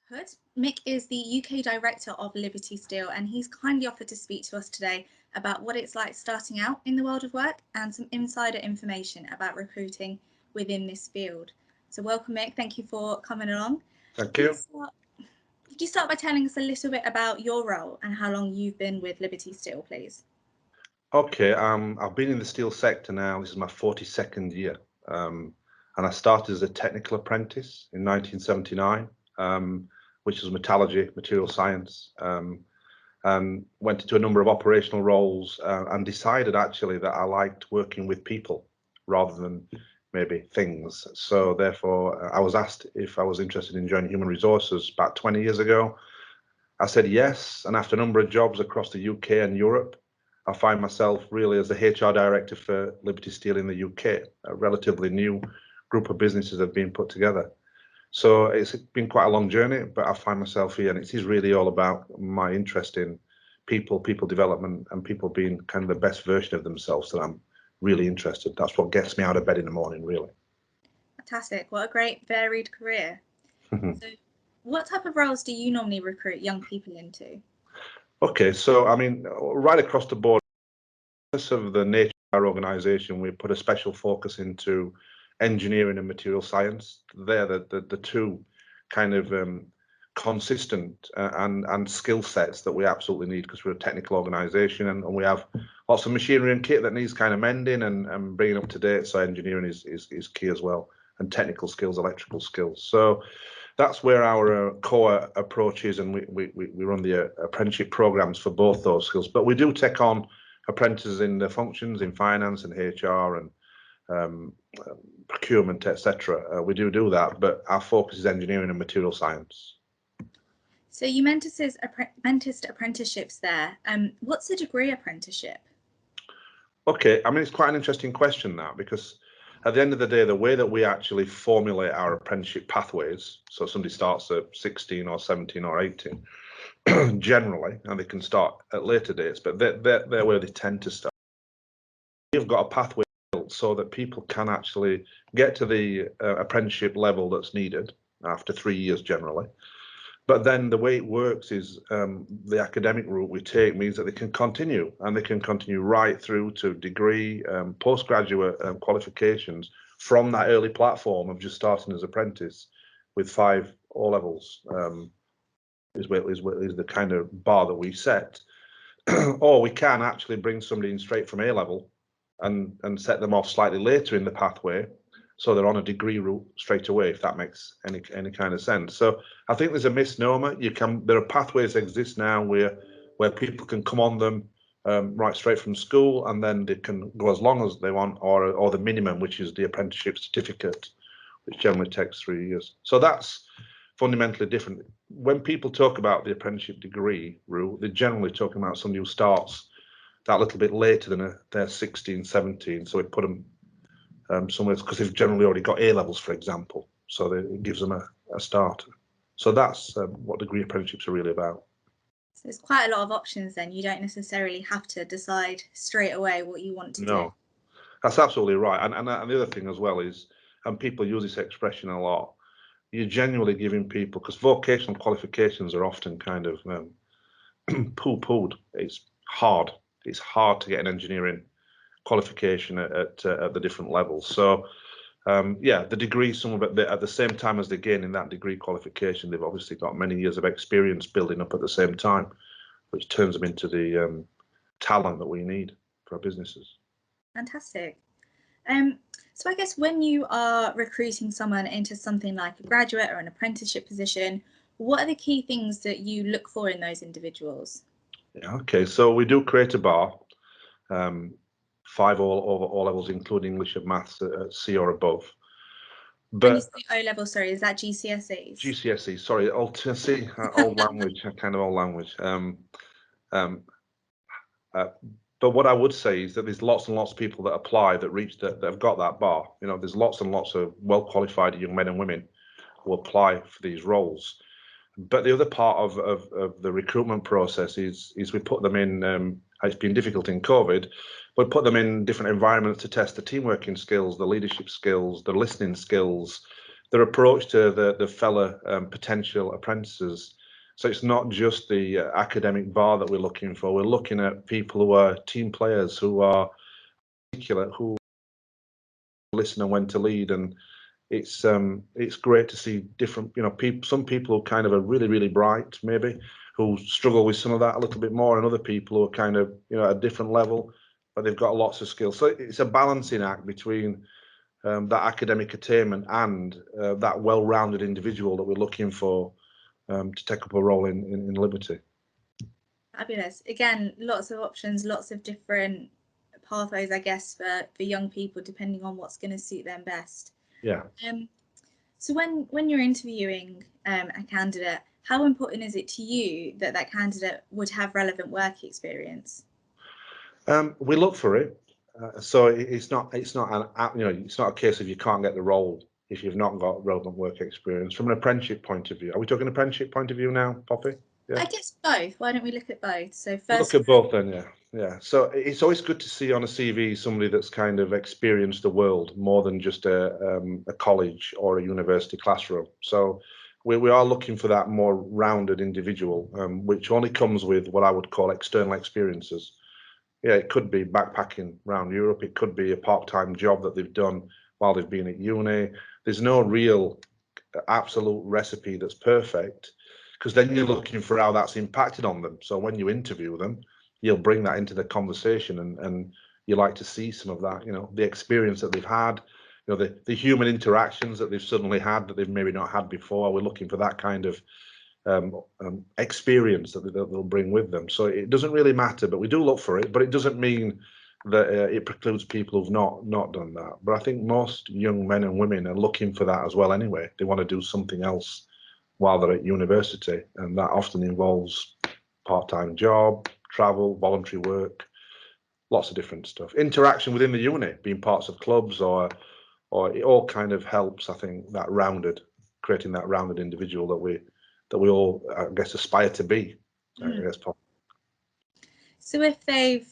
Hood. Mick is the UK Director of Liberty Steel, and he's kindly offered to speak to us today about what it's like starting out in the world of work and some insider information about recruiting within this field. So welcome, Mick. Thank you for coming along. Thank you. Could you start by telling us a little bit about your role and how long you've been with Liberty Steel, please? Okay, I've been in the steel sector now. This is my 42nd year, and I started as a technical apprentice in 1979, which was metallurgy, material science, and went into a number of operational roles and decided actually that I liked working with people rather than maybe things. So therefore, I was asked if I was interested in joining human resources about 20 years ago. I said yes, and after a number of jobs across the UK and Europe, I find myself really as the HR director for Liberty Steel in the UK, a relatively new group of businesses have been put together. So it's been quite a long journey, but I find myself here, and it is really all about my interest in people development, and people being kind of the best version of themselves that I'm really interested. That's what gets me out of bed in the morning, really. Fantastic. What a great varied career. So what type of roles do you normally recruit young people into? Okay, so I mean, right across the board, because of the nature of our organisation, we put a special focus into engineering and material science. They're the two kind of consistent and skill sets that we absolutely need, because we're a technical organisation and we have lots of machinery and kit that needs kind of mending and bringing up to date. So engineering is key as well, and technical skills, electrical skills. So that's where our core approach is, and we run the apprenticeship programs for both those skills. But we do take on apprentices in the functions in finance and HR and procurement, etc. We do that, but our focus is engineering and material science. So you mentioned apprenticeships there. What's a degree apprenticeship? Okay, I mean, it's quite an interesting question now, because at the end of the day, the way that we actually formulate our apprenticeship pathways, so somebody starts at 16 or 17 or 18, generally, and they can start at later dates, but they're where they tend to start. We've got a pathway built so that people can actually get to the apprenticeship level that's needed after 3 years generally. But then the way it works is the academic route we take means that they can continue, and they can continue right through to degree, postgraduate qualifications from that early platform of just starting as apprentice with 5 O-levels is the kind of bar that we set. Or we can actually bring somebody in straight from A-level and set them off slightly later in the pathway, so they're on a degree route straight away, if that makes any kind of sense. So I think there's a misnomer. There are pathways exist now where people can come on them right straight from school, and then they can go as long as they want, or the minimum, which is the apprenticeship certificate, which generally takes 3 years. So that's fundamentally different. When people talk about the apprenticeship degree route, they're generally talking about somebody who starts that little bit later than they're 16, 17. So it put them somewhere, because they've generally already got A-levels, for example. So it gives them a start. So that's what degree apprenticeships are really about. So there's quite a lot of options then. You don't necessarily have to decide straight away what you want to do. No, that's absolutely right. And the other thing as well is, and people use this expression a lot, you're genuinely giving people, because vocational qualifications are often kind of poo-pooed. It's hard to get an engineering qualification at the different levels. So yeah, the degree, some of it at the same time as they're gaining that degree qualification, they've obviously got many years of experience building up at the same time, which turns them into the talent that we need for our businesses. Fantastic. So I guess when you are recruiting someone into something like a graduate or an apprenticeship position, what are the key things that you look for in those individuals? Yeah, okay, so we do create a bar, 5 O-levels, including English and maths at C or above. But when you say O-level, sorry, is that GCSEs? GCSE, sorry, old language, kind of old language. But what I would say is that there's lots and lots of people that apply that have got that bar. You know, there's lots and lots of well-qualified young men and women who apply for these roles. But the other part of the recruitment process is we put them in. It's been difficult in COVID, but put them in different environments to test the team working skills, the leadership skills, the listening skills, their approach to the fellow potential apprentices. So it's not just the academic bar that we're looking for. We're looking at people who are team players, who are articulate, who listen and when to lead. And it's great to see different, people. Some people who kind of are really bright, maybe, who struggle with some of that a little bit more, and other people who are kind of at a different level, but they've got lots of skills. So it's a balancing act between that academic attainment and that well-rounded individual that we're looking for to take up a role in Liberty. Fabulous. Again, lots of options, lots of different pathways, I guess, for young people, depending on what's going to suit them best. Yeah. So when you're interviewing a candidate, how important is it to you that that candidate would have relevant work experience? We look for it. So it's not it's not a case of you can't get the role if you've not got relevant work experience. From an apprenticeship point of view, are we talking apprenticeship point of view now, Poppy? Yeah. I guess both. Why don't we look at both? So first, we'll look at both then. Yeah. So it's always good to see on a CV somebody that's kind of experienced the world more than just a college or a university classroom. So we are looking for that more rounded individual, which only comes with what I would call external experiences. Yeah, it could be backpacking around Europe. It could be a part-time job that they've done while they've been at uni. There's no real absolute recipe that's perfect, because then you're looking for how that's impacted on them. So when you interview them, you'll bring that into the conversation, and you like to see some of that, the experience that they've had, the human interactions that they've suddenly had that they've maybe not had before. We're looking for that kind of experience that they'll bring with them. So it doesn't really matter, but we do look for it. But it doesn't mean that it precludes people who've not done that. But I think most young men and women are looking for that as well anyway. They want to do something else while they're at university, and that often involves part-time job, travel, voluntary work, lots of different stuff. Interaction within the uni, being parts of clubs, or it all kind of helps, I think, creating that rounded individual that we all, I guess, aspire to be. I guess, Paul. So if they've,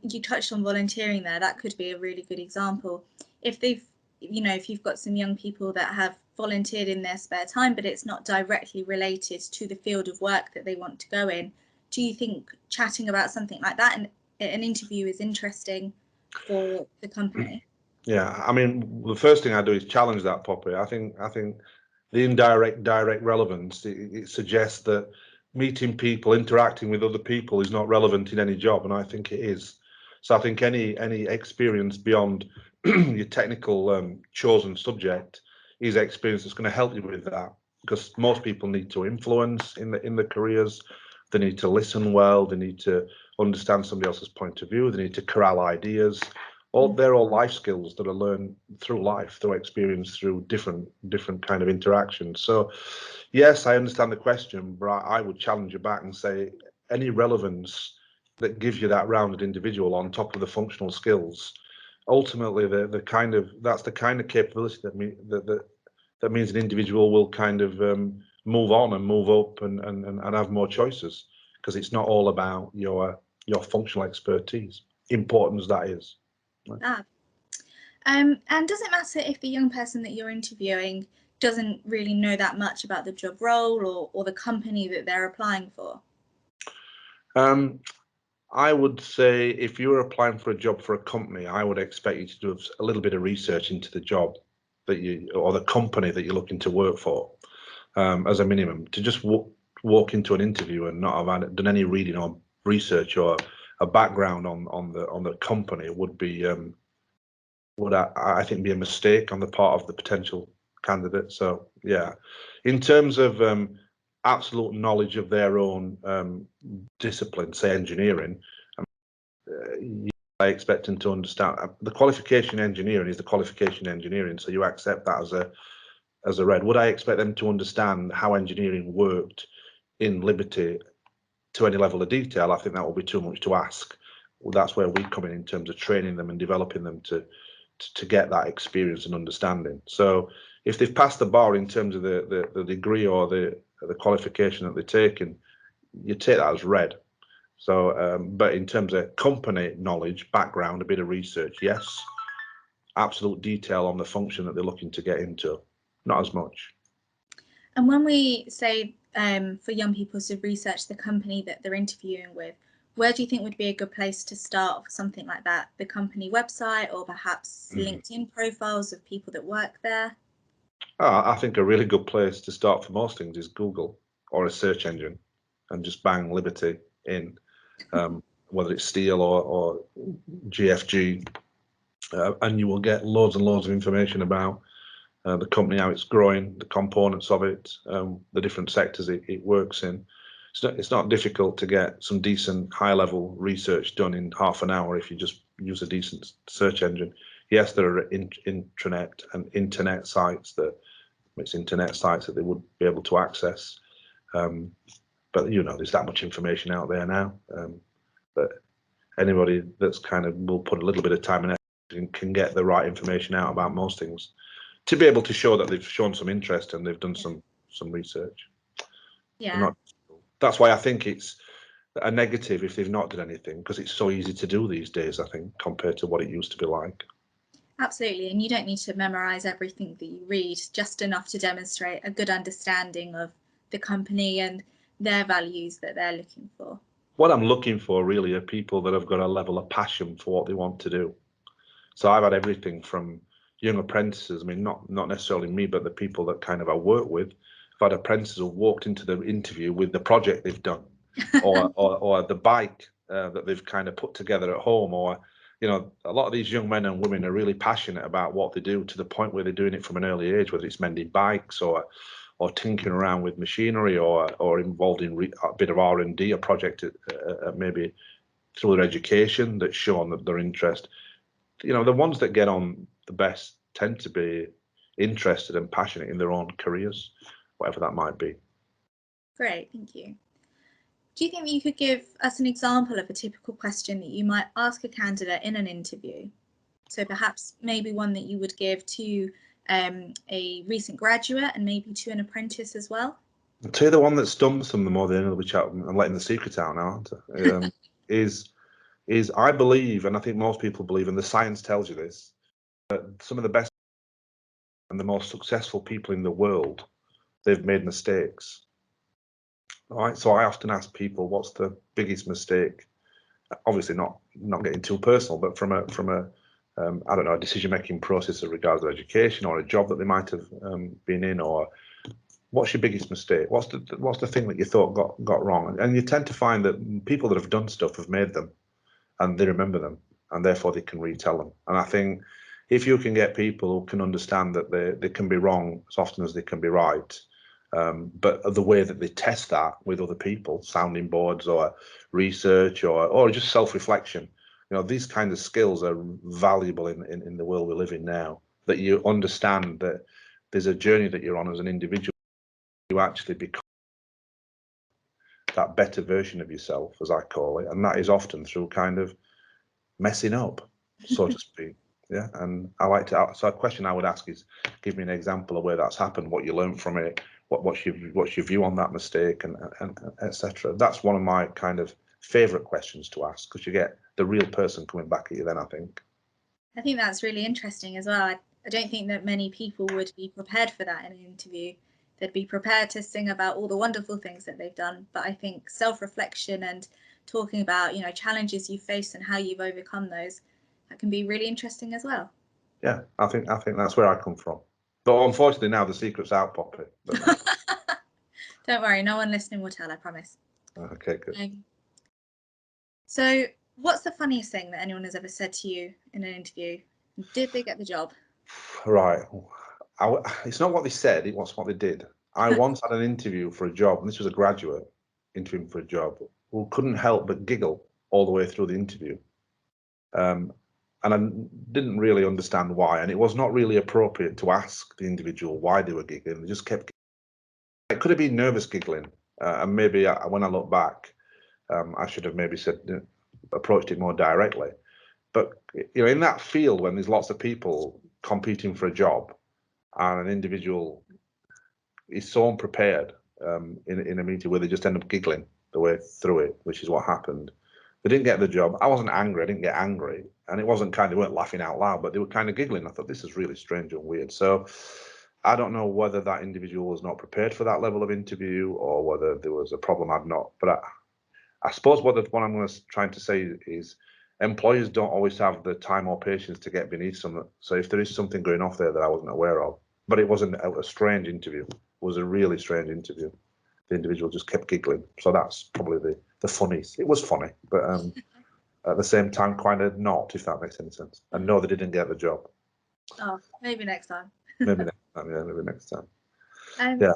you touched on volunteering there, that could be a really good example. If they've, if you've got some young people that have volunteered in their spare time, but it's not directly related to the field of work that they want to go in, do you think chatting about something like that in an interview is interesting for the company? Yeah, I mean, the first thing I do is challenge that, Poppy. I think the direct relevance, it suggests that meeting people, interacting with other people is not relevant in any job, and I think it is. So I think any experience beyond your technical chosen subject is experience that's going to help you with that, because most people need to influence in the careers. They need to listen well. They need to understand somebody else's point of view. They need to corral ideas. They're all life skills that are learned through life, through experience, through different kind of interactions. So yes, I understand the question, but I would challenge you back and say any relevance that gives you that rounded individual on top of the functional skills, ultimately that's the kind of capability that means an individual will kind of move on and move up and have more choices, because it's not all about your functional expertise, important as that is. Right? And does it matter if the young person that you're interviewing doesn't really know that much about the job role or the company that they're applying for? I would say if you're applying for a job for a company, I would expect you to do a little bit of research into the job or the company that you're looking to work for, as a minimum. To just walk into an interview and not have done any reading or research or a background on the company would be I think be a mistake on the part of the potential candidate. So yeah, in terms of absolute knowledge of their own discipline, say engineering, I expect them to understand the qualification engineering is the qualification engineering. So you accept that as a read. Would I expect them to understand how engineering worked in Liberty to any level of detail? I think that would be too much to ask. Well, that's where we come in terms of training them and developing them to get that experience and understanding. So if they've passed the bar in terms of the degree or the qualification that they're taking, you take that as read. So, but in terms of company knowledge, background, a bit of research, yes, absolute detail on the function that they're looking to get into. not as much. And when we say for young people to research the company that they're interviewing with, where do you think would be a good place to start for something like that? The company website, or perhaps LinkedIn profiles of people that work there? I think a really good place to start for most things is Google or a search engine, and just bang Liberty in, whether it's steel or GFG, and you will get loads and loads of information about the company, how it's growing, the components of it, the different sectors it works in. It's not difficult to get some decent high-level research done in half an hour if you just use a decent search engine. Yes, there are intranet and internet sites that they would be able to access, but there's that much information out there now that anybody that's kind of will put a little bit of time and effort and can get the right information out about most things, to be able to show that they've shown some interest and they've done some research. Yeah. That's why I think it's a negative if they've not done anything, because it's so easy to do these days, I think, compared to what it used to be like. Absolutely, and you don't need to memorize everything that you read, just enough to demonstrate a good understanding of the company and their values that they're looking for. What I'm looking for really are people that have got a level of passion for what they want to do. So I've had everything from young apprentices, I mean, not necessarily me, but the people that kind of I work with. I've had apprentices who walked into the interview with the project they've done, or the bike that they've kind of put together at home, or a lot of these young men and women are really passionate about what they do, to the point where they're doing it from an early age, whether it's mending bikes or tinkering around with machinery, or involved in a bit of R&D, a project maybe through their education that's shown that their interest. The ones that get on the best tend to be interested and passionate in their own careers, whatever that might be. Great, thank you. Do you think you could give us an example of a typical question that you might ask a candidate in an interview? So perhaps maybe one that you would give to a recent graduate and maybe to an apprentice as well? I'll tell you the one that stumps them the more than anything, which I'm letting the secret out now, is I believe, and I think most people believe, and the science tells you this, that some of the best and the most successful people in the world, they've made mistakes. All right, so I often ask people, what's the biggest mistake? Obviously not getting too personal, but from a I don't know, a decision-making process in regards to education or a job that they might have been in, or what's your biggest mistake? What's the thing that you thought got wrong? And you tend to find that people that have done stuff have made them, and they remember them, and therefore they can retell them. And I think if you can get people who can understand that they can be wrong as often as they can be right, but the way that they test that with other people, sounding boards or research or just self-reflection, these kinds of skills are valuable in the world we live in now, that you understand that there's a journey that you're on as an individual. You actually become that better version of yourself, as I call it, and that is often through kind of messing up, so to speak. Yeah, and I like to. So a question I would ask is, give me an example of where that's happened, what you learned from it, what's your view on that mistake, and etc. That's one of my kind of favorite questions to ask, because you get the real person coming back at you then, I think. I think that's really interesting as well. I don't think that many people would be prepared for that in an interview. They'd be prepared to sing about all the wonderful things that they've done, but I think self-reflection and talking about challenges you've faced and how you've overcome those, that can be really interesting as well. Yeah, I think that's where I come from, but unfortunately now the secret's out, Poppy. Don't worry, no one listening will tell, I promise. Okay, good. So what's the funniest thing that anyone has ever said to you in an interview? Did they get the job? Right. It's not what they said, it was what they did. I once had an interview for a job, and this was a graduate interviewing for a job, who couldn't help but giggle all the way through the interview. And I didn't really understand why, and it was not really appropriate to ask the individual why they were giggling. They just kept. It could have been nervous giggling, and maybe when I look back, I should have maybe said, approached it more directly. But in that field, when there's lots of people competing for a job, and an individual is so unprepared in a meeting where they just end up giggling the way through it, which is what happened. They didn't get the job. I wasn't angry. I didn't get angry, and it wasn't they weren't laughing out loud, but they were kind of giggling. I thought, this is really strange and weird. So I don't know whether that individual was not prepared for that level of interview or whether there was a problem I'd not. But I suppose what I'm trying to say is employers don't always have the time or patience to get beneath someone. So if there is something going off there that I wasn't aware of, but it wasn't a strange interview, it was a really strange interview. The individual just kept giggling. So that's probably the funniest. It was funny, but at the same time, kind of not, if that makes any sense. And no, they didn't get the job. Oh, maybe next time. Maybe next time. Yeah, maybe next time. Yeah.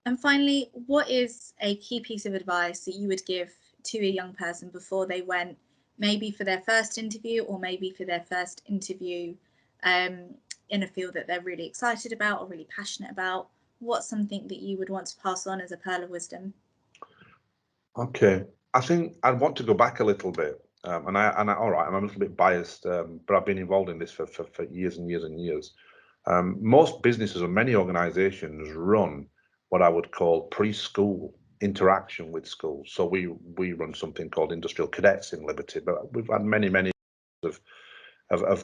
And finally, what is a key piece of advice that you would give to a young person before they went, maybe for their first interview or maybe for their first interview in a field that they're really excited about or really passionate about? What's something that you would want to pass on as a pearl of wisdom? Okay, I think I'd want to go back a little bit, and all right, I'm a little bit biased, but I've been involved in this for years and years and years. Most businesses and many organisations run what I would call preschool interaction with schools. So we run something called industrial cadets in Liberty, but we've had many of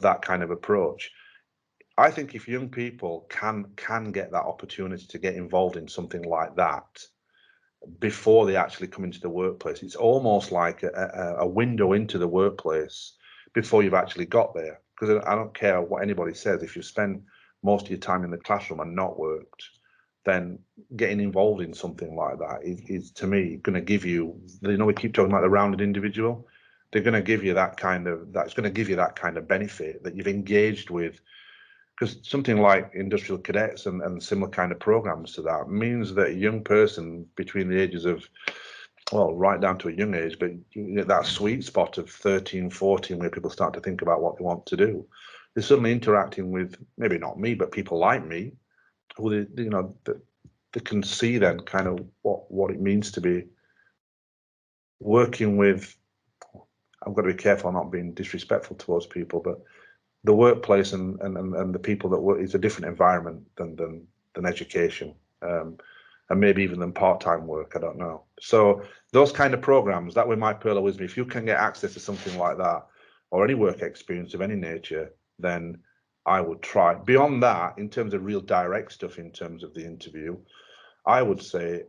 that kind of approach. I think if young people can get that opportunity to get involved in something like that before they actually come into the workplace, it's almost like a window into the workplace before you've actually got there. Because I don't care what anybody says, if you spend most of your time in the classroom and not worked, then getting involved in something like that is to me going to give you, we keep talking about the rounded individual. They're going to give you that's going to give you that kind of benefit that you've engaged with. Because something like industrial cadets and similar kind of programs to that means that a young person between the ages of, well, right down to a young age, but that sweet spot of 13, 14, where people start to think about what they want to do, they're suddenly interacting with, maybe not me, but people like me, who they can see then kind of what it means to be working with. I've got to be careful not being disrespectful towards people, but the workplace and the people that work is a different environment than education, and maybe even than part-time work. I don't know. So those kind of programs, that were my pearl of wisdom. If you can get access to something like that, or any work experience of any nature, then I would try. Beyond that, in terms of real direct stuff, in terms of the interview, I would say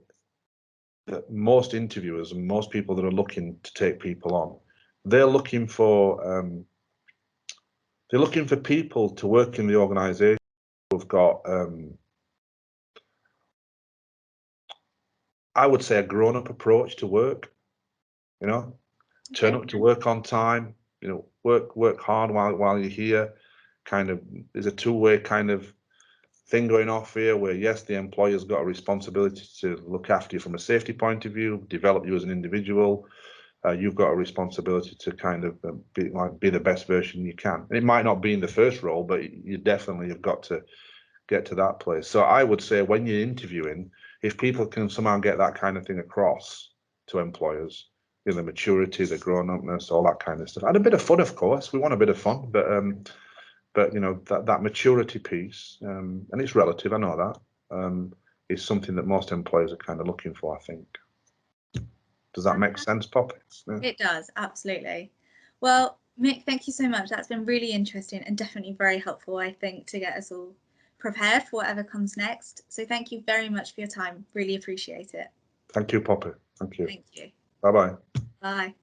that most interviewers and most people that are looking to take people on, they're looking for people to work in the organisation who've got, I would say, a grown-up approach to work. Turn up to work on time. Work hard while you're here. Kind of, there's a two-way kind of thing going off here, where yes, the employer's got a responsibility to look after you from a safety point of view, develop you as an individual. You've got a responsibility to kind of be the best version you can. And it might not be in the first role, but you definitely have got to get to that place. So I would say when you're interviewing, if people can somehow get that kind of thing across to employers, the maturity, the grown-upness, all that kind of stuff, and a bit of fun, of course. We want a bit of fun, but that maturity piece, and it's relative, I know that, is something that most employers are kind of looking for, I think. Does that make sense, Poppy? Yeah. It does, absolutely. Well, Mick, thank you so much. That's been really interesting and definitely very helpful, I think, to get us all prepared for whatever comes next. So thank you very much for your time. Really appreciate it. Thank you, Poppy. Thank you. Thank you. Bye-bye. Bye.